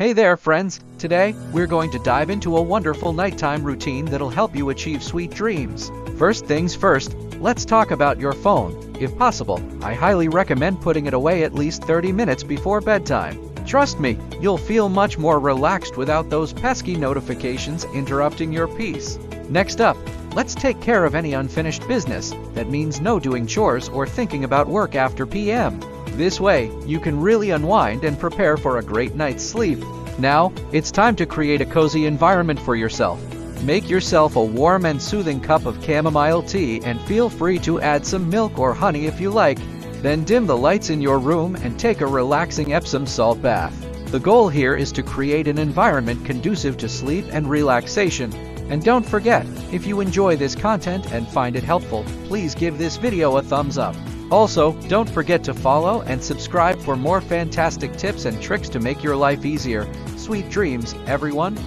Hey there, friends! Today, we're going to dive into a wonderful nighttime routine that'll help you achieve sweet dreams. First things first, let's talk about your phone. If possible, I highly recommend putting it away at least 30 minutes before bedtime. Trust me, you'll feel much more relaxed without those pesky notifications interrupting your peace. Next up, let's take care of any unfinished business. That means no doing chores or thinking about work after PM. This way, you can really unwind and prepare for a great night's sleep. Now, it's time to create a cozy environment for yourself. Make yourself a warm and soothing cup of chamomile tea and feel free to add some milk or honey if you like. Then dim the lights in your room and take a relaxing Epsom salt bath. The goal here is to create an environment conducive to sleep and relaxation. And don't forget, if you enjoy this content and find it helpful, please give this video a thumbs up. Also, don't forget to follow and subscribe for more fantastic tips and tricks to make your life easier. Sweet dreams, everyone!